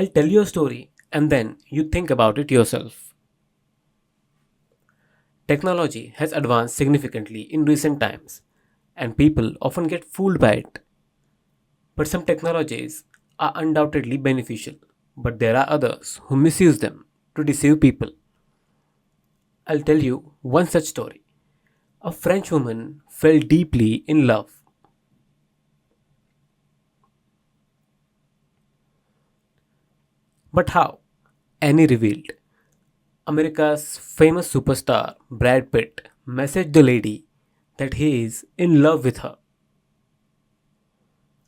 I'll tell you a story and then you think about it yourself. Technology has advanced significantly in recent times, and people often get fooled by it. But some technologies are undoubtedly beneficial, but there are others who misuse them to deceive people. I'll tell you one such story. A French woman fell deeply in love. But how? Annie revealed. America's famous superstar Brad Pitt messaged the lady that he is in love with her.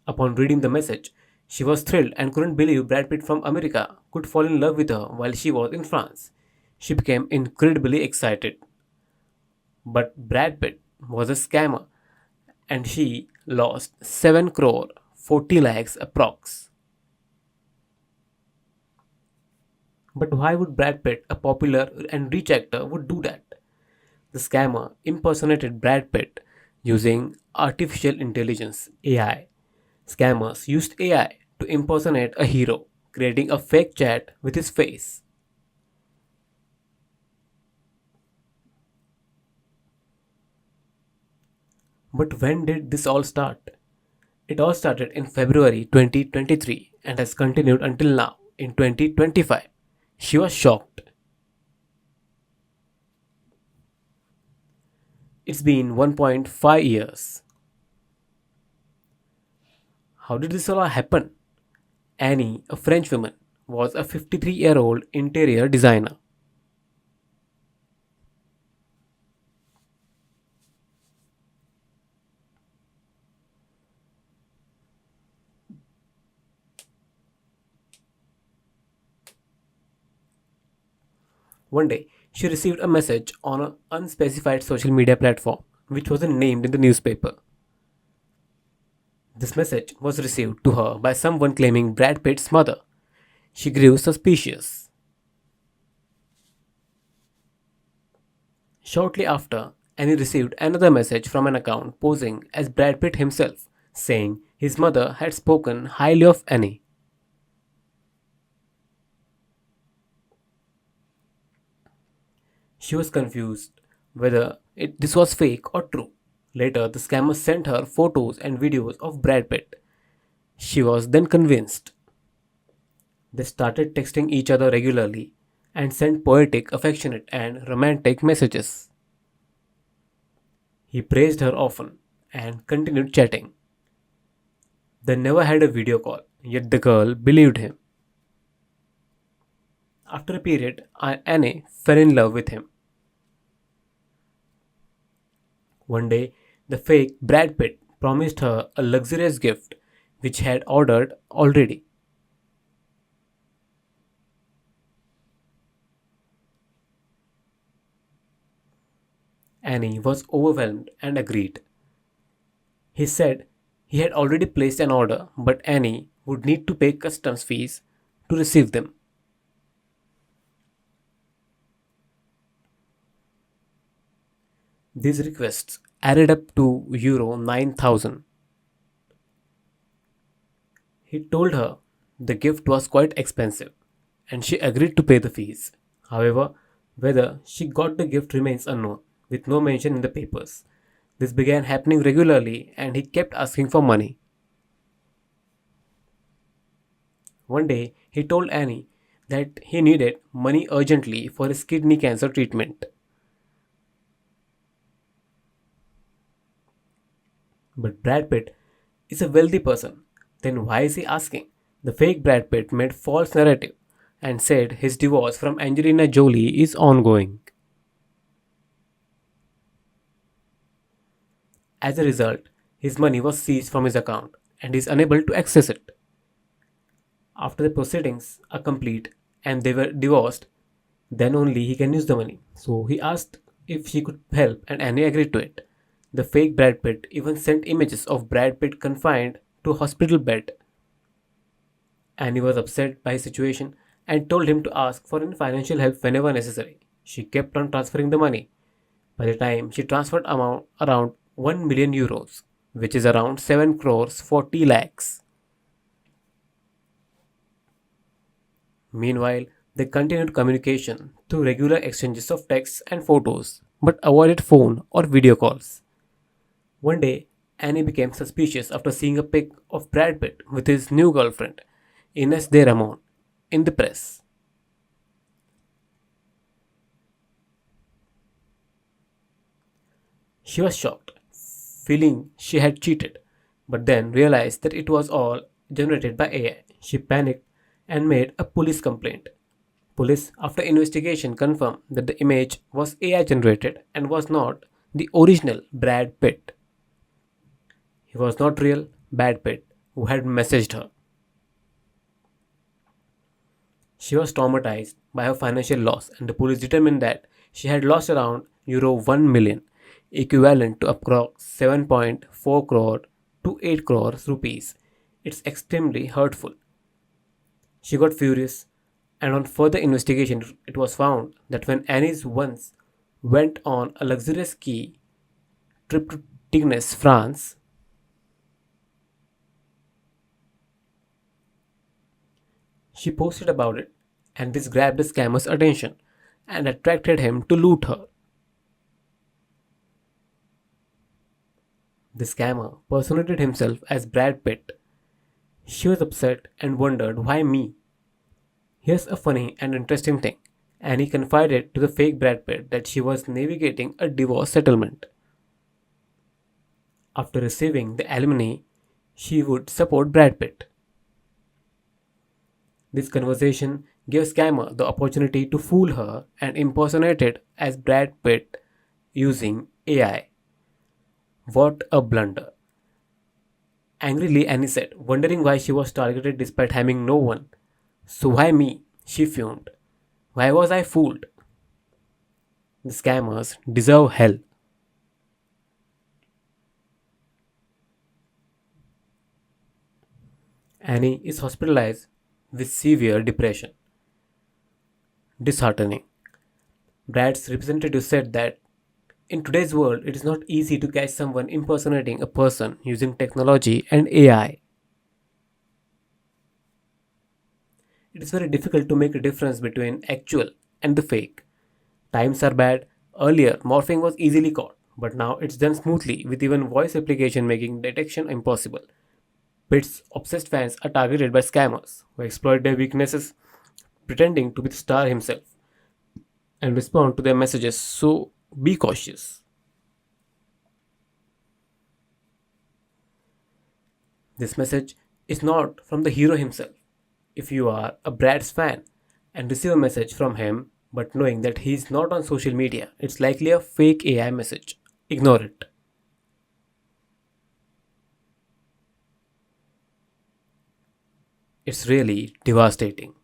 Upon reading the message, she was thrilled and couldn't believe Brad Pitt from America could fall in love with her while she was in France. She became incredibly excited. But Brad Pitt was a scammer and she lost 7 crore 40 lakhs approx. But why would Brad Pitt, a popular and rich actor, would do that? The scammer impersonated Brad Pitt using artificial intelligence AI. Scammers used AI to impersonate a hero, creating a fake chat with his face. But when did this all start? It all started in February 2023 and has continued until now in 2025. She was shocked. It's been 1.5 years. How did this all happen? Annie, a French woman, was a 53-year-old interior designer. One day, she received a message on an unspecified social media platform, which wasn't named in the newspaper. This message was received to her by someone claiming Brad Pitt's mother. She grew suspicious. Shortly after, Annie received another message from an account posing as Brad Pitt himself, saying his mother had spoken highly of Annie. She was confused whether this was fake or true. Later, the scammer sent her photos and videos of Brad Pitt. She was then convinced. They started texting each other regularly and sent poetic, affectionate, and romantic messages. He praised her often and continued chatting. They never had a video call, yet the girl believed him. After a period, Anne fell in love with him. One day, the fake Brad Pitt promised her a luxurious gift which he had ordered already. Annie was overwhelmed and agreed. He said he had already placed an order, but Annie would need to pay customs fees to receive them. These requests added up to euro 9,000. He told her the gift was quite expensive and she agreed to pay the fees. However, whether she got the gift remains unknown, with no mention in the papers. This began happening regularly and he kept asking for money. One day, he told Annie that he needed money urgently for his kidney cancer treatment. But Brad Pitt is a wealthy person. Then why is he asking? The fake Brad Pitt made false narrative and said his divorce from Angelina Jolie is ongoing. As a result, his money was seized from his account and he is unable to access it. After the proceedings are complete and they were divorced, then only he can use the money. So he asked if she could help and Annie agreed to it. The fake Brad Pitt even sent images of Brad Pitt confined to a hospital bed. Annie was upset by his situation and told him to ask for any financial help whenever necessary. She kept on transferring the money. By the time she transferred amount around 1 million euros, which is around 7 crores 40 lakhs. Meanwhile, they continued communication through regular exchanges of texts and photos, but avoided phone or video calls. One day, Annie became suspicious after seeing a pic of Brad Pitt with his new girlfriend, Ines de Ramon, in the press. She was shocked, feeling she had cheated, but then realized that it was all generated by AI. She panicked and made a police complaint. Police, after investigation, confirmed that the image was AI generated and was not the original Brad Pitt. He was not real Brad Pitt who had messaged her. She was traumatized by her financial loss, and the police determined that she had lost around euro 1 million, equivalent to approx 7.4 crore to 8 crores rupees. It's extremely hurtful. She got furious, and on further investigation, it was found that when Annie's once went on a luxurious ski trip to Tignes, France, she posted about it, and this grabbed the scammer's attention and attracted him to loot her. The scammer personated himself as Brad Pitt. She was upset and wondered why me. Here's a funny and interesting thing. Annie confided to the fake Brad Pitt that she was navigating a divorce settlement. After receiving the alimony, she would support Brad Pitt. This conversation gave Scammer the opportunity to fool her and impersonate it as Brad Pitt using AI. What a blunder. Angrily, Annie said, wondering why she was targeted despite having no one. So why me? She fumed. Why was I fooled? The scammers deserve hell. Annie is hospitalized with severe depression. Disheartening. Brad's representative said that in today's world, it is not easy to catch someone impersonating a person using technology and AI. It is very difficult to make a difference between actual and the fake. Times are bad. Earlier, morphing was easily caught, but now it's done smoothly with even voice application making detection impossible. Pitt's obsessed fans are targeted by scammers who exploit their weaknesses, pretending to be the star himself, and respond to their messages, so be cautious. This message is not from the hero himself. If you are a Brad's fan and receive a message from him, but knowing that he is not on social media, it's likely a fake AI message. Ignore it. It's really devastating.